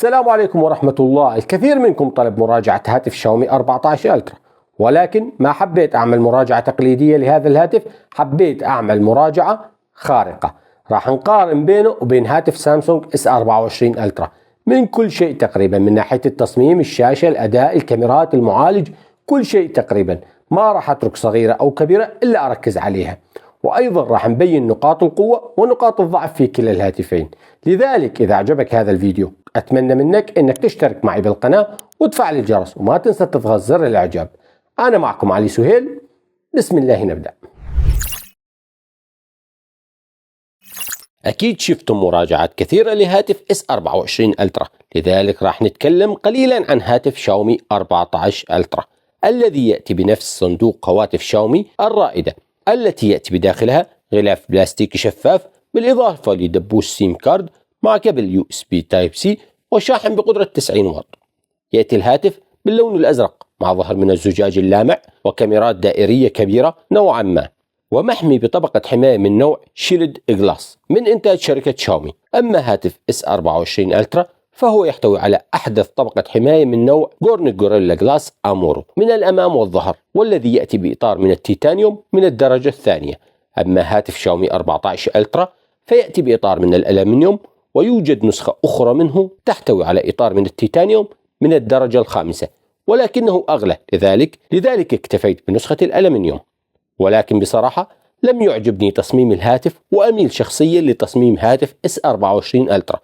السلام عليكم ورحمة الله. الكثير منكم طلب مراجعة هاتف شاومي 14 ألترا، ولكن ما حبيت أعمل مراجعة تقليدية لهذا الهاتف، حبيت أعمل مراجعة خارقة. راح نقارن بينه وبين هاتف سامسونج S24 ألترا من كل شيء تقريبا، من ناحية التصميم، الشاشة، الأداء، الكاميرات، المعالج، كل شيء تقريبا. ما راح أترك صغيرة أو كبيرة إلا أركز عليها. وأيضا راح نبين نقاط القوة ونقاط الضعف في كلا الهاتفين. لذلك إذا أعجبك هذا الفيديو أتمنى منك أنك تشترك معي بالقناة وتفعل الجرس، وما تنسى تضغط زر الإعجاب. أنا معكم علي سهيل، بسم الله نبدأ. أكيد شفتم مراجعات كثيرة لهاتف S24 ألترا، لذلك راح نتكلم قليلا عن هاتف شاومي 14 ألترا الذي يأتي بنفس صندوق هواتف شاومي الرائدة، التي يأتي بداخلها غلاف بلاستيكي شفاف بالإضافة لدبوس سيم كارد مع كابل USB Type C وشاحن بقدرة 90 واط. يأتي الهاتف باللون الأزرق مع ظهر من الزجاج اللامع وكاميرات دائرية كبيرة نوعا ما، ومحمي بطبقة حماية من نوع شيلد جلاس من إنتاج شركة شاومي. أما هاتف S24 ألترا فهو يحتوي على أحدث طبقة حماية من نوع كورنينج غوريلا جلاس أمورو من الأمام والظهر، والذي يأتي بإطار من التيتانيوم من الدرجة الثانية. أما هاتف شاومي 14 ألترا فيأتي بإطار من الألمنيوم، ويوجد نسخة أخرى منه تحتوي على إطار من التيتانيوم من الدرجة الخامسة، ولكنه أغلى، لذلك اكتفيت بنسخة الألمنيوم. ولكن بصراحة لم يعجبني تصميم الهاتف، وأميل شخصيا لتصميم هاتف S24 ألترا،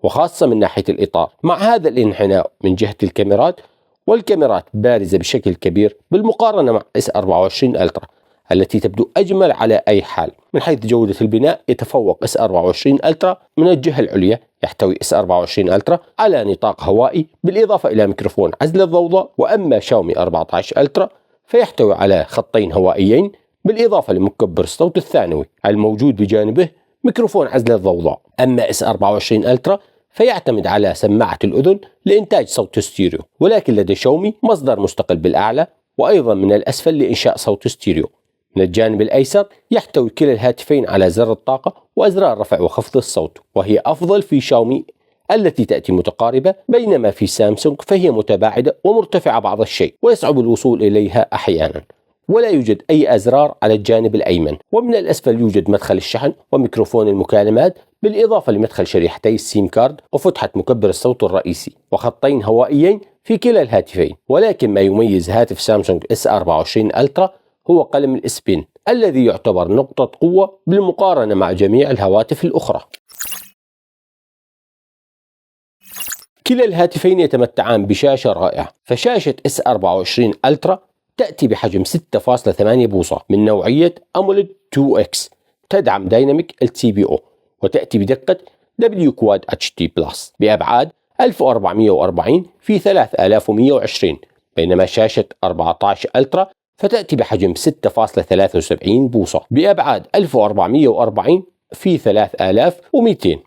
وخاصة من ناحية الإطار مع هذا الانحناء من جهة الكاميرات، والكاميرات بارزة بشكل كبير بالمقارنة مع S24 ألترا التي تبدو أجمل على أي حال. من حيث جودة البناء يتفوق S24 ألترا من الجهة العليا. يحتوي S24 ألترا على نطاق هوائي بالإضافة إلى ميكروفون عزل الضوضاء، وأما شاومي 14 ألترا فيحتوي على خطين هوائيين بالإضافة لمكبر الصوت الثانوي الموجود بجانبه ميكروفون عزل الضوضاء. أما S24 ألترا فيعتمد على سماعة الأذن لإنتاج صوت ستيريو، ولكن لدى شاومي مصدر مستقل بالأعلى وأيضا من الأسفل لإنشاء صوت ستيريو. من الجانب الأيسر يحتوي كلا الهاتفين على زر الطاقة وأزرار رفع وخفض الصوت، وهي أفضل في شاومي التي تأتي متقاربة، بينما في سامسونج فهي متباعدة ومرتفعة بعض الشيء ويصعب الوصول إليها أحيانا. ولا يوجد أي أزرار على الجانب الأيمن، ومن الأسفل يوجد مدخل الشحن وميكروفون المكالمات بالإضافة لمدخل شريحتي السيم كارد وفتحة مكبر الصوت الرئيسي، وخطين هوائيين في كلا الهاتفين. ولكن ما يميز هاتف سامسونج S24 ألترا هو قلم الإسبين الذي يعتبر نقطة قوة بالمقارنة مع جميع الهواتف الأخرى. كلا الهاتفين يتمتعان بشاشة رائعة، فشاشة S24 ألترا تأتي بحجم 6.8 بوصة من نوعية AMOLED 2X، تدعم دايناميك LTPO، وتأتي بدقة W Quad HD Plus بأبعاد 1440 في 3120. بينما شاشة 14 ألترا فتأتي بحجم 6.73 بوصة بأبعاد 1440 في 3200،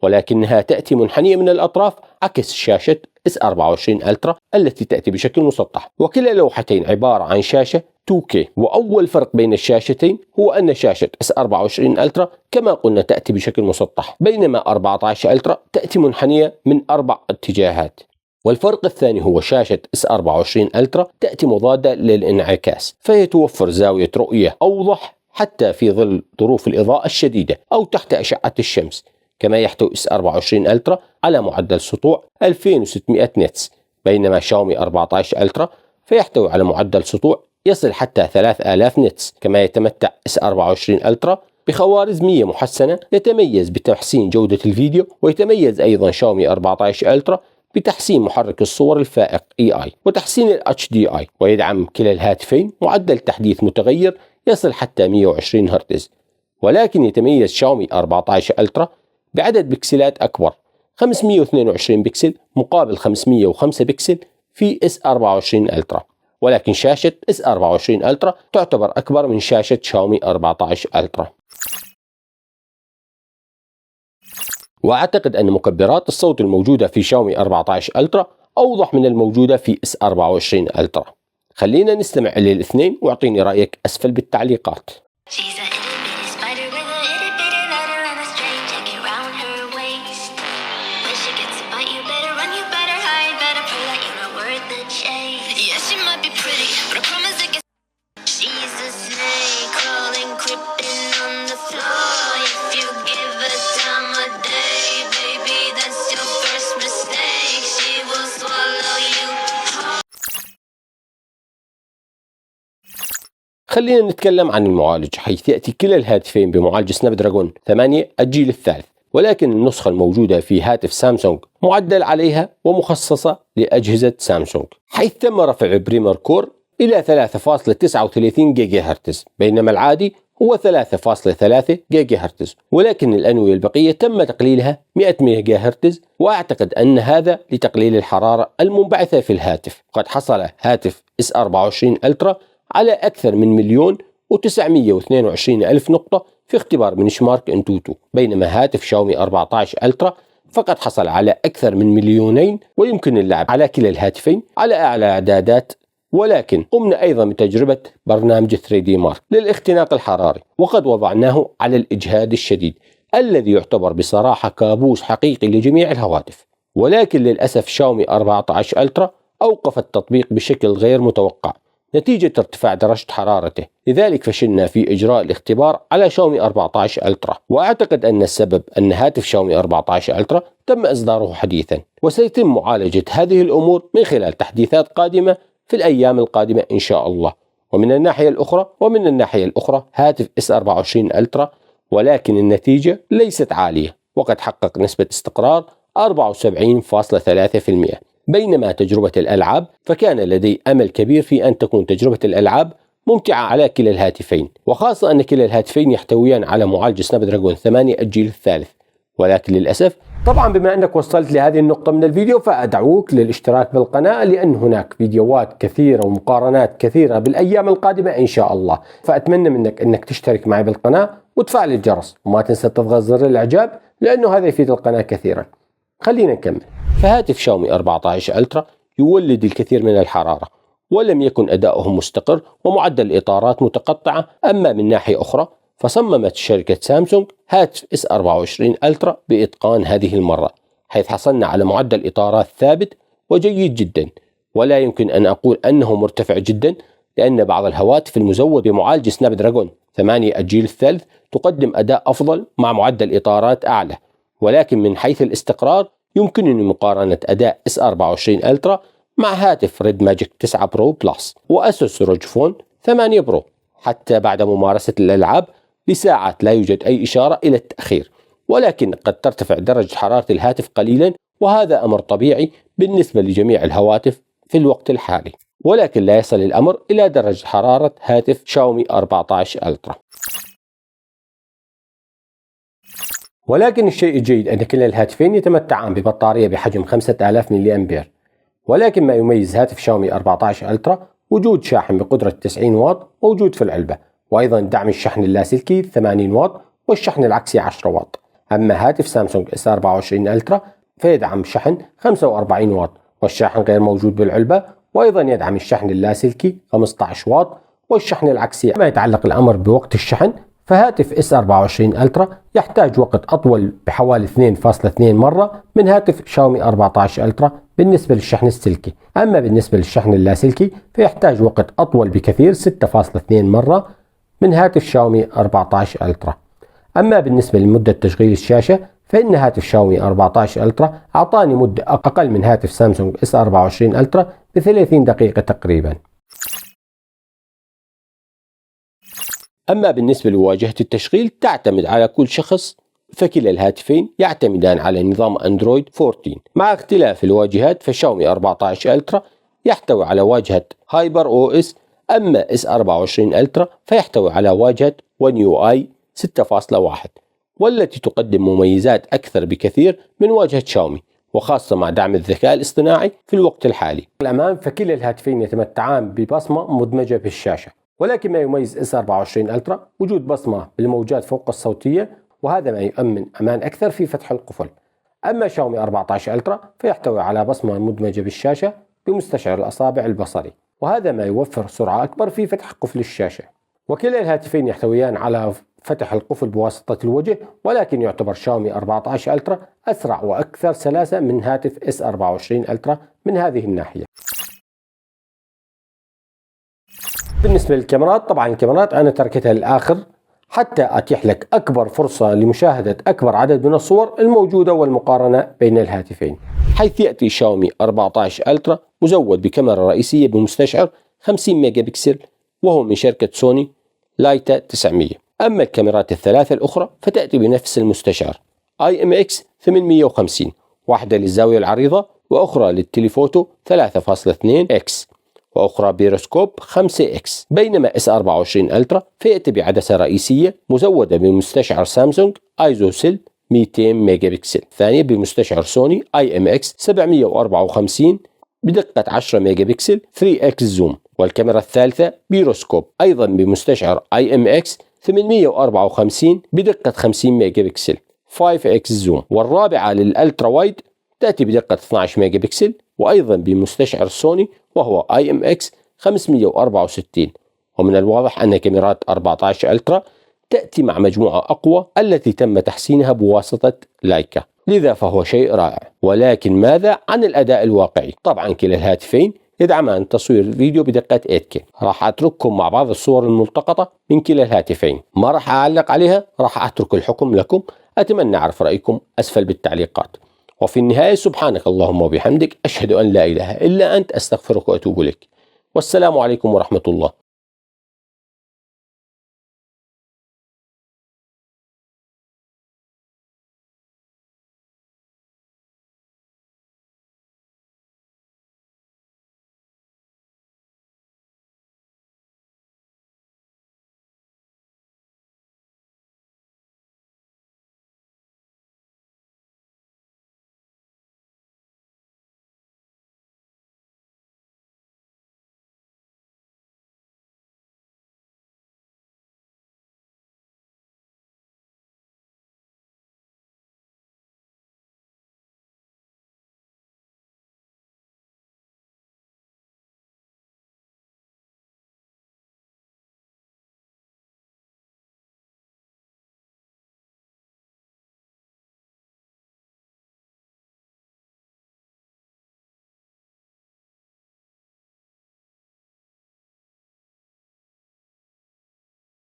ولكنها تأتي منحنية من الأطراف عكس شاشة S24 ألترا التي تأتي بشكل مسطح. وكلا لوحتين عبارة عن شاشة 2K. وأول فرق بين الشاشتين هو أن شاشة S24 ألترا كما قلنا تأتي بشكل مسطح، بينما 14 ألترا تأتي منحنية من 4 اتجاهات. والفرق الثاني هو شاشة S24 ألترا تأتي مضادة للانعكاس، فهي توفر زاوية رؤية أوضح حتى في ظل ظروف الإضاءة الشديدة أو تحت أشعة الشمس. كما يحتوي S24 ألترا على معدل سطوع 2600 نتس، بينما شاومي 14 ألترا فيحتوي على معدل سطوع يصل حتى 3000 نتس. كما يتمتع S24 ألترا بخوارزمية محسنة يتميز بتحسين جودة الفيديو، ويتميز أيضا شاومي 14 ألترا بتحسين محرك الصور الفائق AI وتحسين ال HDI، ويدعم كلا الهاتفين معدل تحديث متغير يصل حتى 120 هرتز. ولكن يتميز شاومي 14 ألترا بعدد بكسلات أكبر، 522 بكسل مقابل 505 بكسل في S24 ألترا. ولكن شاشة S24 ألترا تعتبر أكبر من شاشة شاومي 14 ألترا. وأعتقد أن مكبرات الصوت الموجودة في شاومي 14 ألترا أوضح من الموجودة في S24 ألترا. خلينا نستمع للاثنين واعطيني رأيك أسفل بالتعليقات. خلينا نتكلم عن المعالج، حيث يأتي كلا الهاتفين بمعالج سناب دراجون 8 الجيل الثالث، ولكن النسخة الموجودة في هاتف سامسونج معدل عليها ومخصصة لأجهزة سامسونج، حيث تم رفع بريمر كور إلى 3.39 جيجا هرتز، بينما العادي هو 3.3 جيجا هرتز، ولكن الأنوية البقية تم تقليلها 100 ميجا هرتز، وأعتقد أن هذا لتقليل الحرارة المنبعثة في الهاتف. قد حصل هاتف S24 ألترا على أكثر من 1,922,000 نقطة في اختبار بنشمارك انتوتو، بينما هاتف شاومي 14 ألترا فقد حصل على أكثر من 2,000,000، ويمكن اللعب على كلا الهاتفين على أعلى إعدادات. ولكن قمنا أيضا بتجربة برنامج 3D مارك للاختناق الحراري، وقد وضعناه على الإجهاد الشديد الذي يعتبر بصراحة كابوس حقيقي لجميع الهواتف. ولكن للأسف شاومي 14 ألترا أوقف التطبيق بشكل غير متوقع نتيجة ارتفاع درجة حرارته، لذلك فشلنا في إجراء الاختبار على شاومي 14 ألترا. وأعتقد أن السبب أن هاتف شاومي 14 ألترا تم إصداره حديثا، وسيتم معالجة هذه الأمور من خلال تحديثات قادمة في الأيام القادمة إن شاء الله. ومن الناحية الأخرى هاتف S24 ألترا، ولكن النتيجة ليست عالية، وقد حقق نسبة استقرار 74.3%. بينما تجربة الألعاب فكان لدي أمل كبير في أن تكون تجربة الألعاب ممتعة على كلا الهاتفين، وخاصة أن كلا الهاتفين يحتويان على معالج سناب دراجون 8 الجيل الثالث. ولكن للأسف طبعا بما أنك وصلت لهذه النقطة من الفيديو فأدعوك للاشتراك بالقناة، لأن هناك فيديوهات كثيرة ومقارنات كثيرة بالأيام القادمة إن شاء الله. فأتمنى منك أنك تشترك معي بالقناة وتفعل الجرس، وما تنسى تضغط زر الإعجاب لأنه هذا يفيد القناة كثيرا. خلينا نكمل. فهاتف شاومي 14 ألترا يولد الكثير من الحرارة، ولم يكن أداؤه مستقر ومعدل الإطارات متقطعة. أما من ناحية أخرى فصممت شركة سامسونج هاتف S24 ألترا بإتقان هذه المرة، حيث حصلنا على معدل إطارات ثابت وجيد جدا، ولا يمكن أن أقول أنه مرتفع جدا، لأن بعض الهواتف المزودة بمعالج سناب دراجون 8 الجيل الثالث تقدم أداء أفضل مع معدل إطارات أعلى. ولكن من حيث الاستقرار يمكنني مقارنة أداء S24 ألترا مع هاتف ريد ماجيك 9 برو بلس وأسوس روج فون 8 برو، حتى بعد ممارسة الألعاب لساعات لا يوجد أي إشارة إلى التأخير، ولكن قد ترتفع درجة حرارة الهاتف قليلا، وهذا أمر طبيعي بالنسبة لجميع الهواتف في الوقت الحالي. ولكن لا يصل الأمر إلى درجة حرارة هاتف شاومي 14 ألترا. ولكن الشيء الجيد أن كلا الهاتفين يتمتعان ببطارية بحجم 5000 ملي أمبير. ولكن ما يميز هاتف شاومي 14 ألترا وجود شاحن بقدرة 90 واط موجود في العلبة، وأيضا دعم الشحن اللاسلكي 80 واط والشحن العكسي 10 واط. أما هاتف سامسونج S24 ألترا فيدعم شحن 45 واط والشاحن غير موجود بالعلبة، وأيضا يدعم الشحن اللاسلكي 15 واط والشحن العكسي. ما يتعلق الأمر بوقت الشحن فهاتف S24 ألترا يحتاج وقت أطول بحوالي 2.2 مرة من هاتف شاومي 14 ألترا بالنسبة للشحن السلكي. أما بالنسبة للشحن اللاسلكي فيحتاج وقت أطول بكثير 6.2 مرة من هاتف شاومي 14 ألترا. أما بالنسبة لمدة تشغيل الشاشة فإن هاتف شاومي 14 ألترا أعطاني مدة أقل من هاتف سامسونج S24 ألترا ب30 دقيقة تقريبا. أما بالنسبة لواجهة التشغيل تعتمد على كل شخص، فكلا الهاتفين يعتمدان على نظام أندرويد 14 مع اختلاف الواجهات. فشاومي 14 ألترا يحتوي على واجهة هايبر أو إس، أما S24 ألترا فيحتوي على واجهة One UI 6.1 والتي تقدم مميزات أكثر بكثير من واجهة شاومي، وخاصة مع دعم الذكاء الاصطناعي في الوقت الحالي. الأمام فكلا الهاتفين يتمتعان ببصمة مدمجة بالشاشة، ولكن ما يميز S24 ألترا وجود بصمة بالموجات فوق الصوتية، وهذا ما يؤمن أمان أكثر في فتح القفل. أما شاومي 14 ألترا فيحتوي على بصمة مدمجة بالشاشة بمستشعر الأصابع البصري، وهذا ما يوفر سرعة أكبر في فتح قفل الشاشة. وكلا الهاتفين يحتويان على فتح القفل بواسطة الوجه، ولكن يعتبر شاومي 14 ألترا أسرع وأكثر سلاسة من هاتف S24 ألترا من هذه الناحية. بالنسبة للكاميرات طبعا الكاميرات أنا تركتها للآخر حتى أتيح لك أكبر فرصة لمشاهدة أكبر عدد من الصور الموجودة والمقارنة بين الهاتفين، حيث يأتي شاومي 14 ألترا مزود بكاميرا رئيسية بمستشعر 50 ميجا بكسل وهو من شركة سوني لايتا 900. أما الكاميرات الثلاثة الأخرى فتأتي بنفس المستشعر IMX 850، واحدة للزاوية العريضة وأخرى للتليفوتو 3.2x وأخرى بيروسكوب 5x. بينما S24 ألترا فيأتي بعدسة رئيسية مزودة بمستشعر سامسونج ايزوسيل 200 ميجا بكسل، ثانية بمستشعر سوني IMX 754 بدقة 10 ميجا بكسل 3x زوم، والكاميرا الثالثة بيروسكوب أيضا بمستشعر IMX 854 بدقة 50 ميجا بكسل 5x زوم، والرابعة للألترا وايد تأتي بدقة 12 ميجا بكسل وأيضا بمستشعر سوني وهو IMX 564. ومن الواضح أن كاميرات 14 ألترا تأتي مع مجموعة أقوى التي تم تحسينها بواسطة لايكا، لذا فهو شيء رائع. ولكن ماذا عن الأداء الواقعي؟ طبعا كلا الهاتفين يدعمان تصوير فيديو بدقة 8K. راح أترككم مع بعض الصور الملتقطة من كلا الهاتفين، ما راح أعلق عليها، راح أترك الحكم لكم. أتمنى أعرف رأيكم أسفل بالتعليقات. وفي النهاية سبحانك اللهم وبحمدك، أشهد أن لا إله إلا أنت، أستغفرك وأتوب إليك. والسلام عليكم ورحمة الله.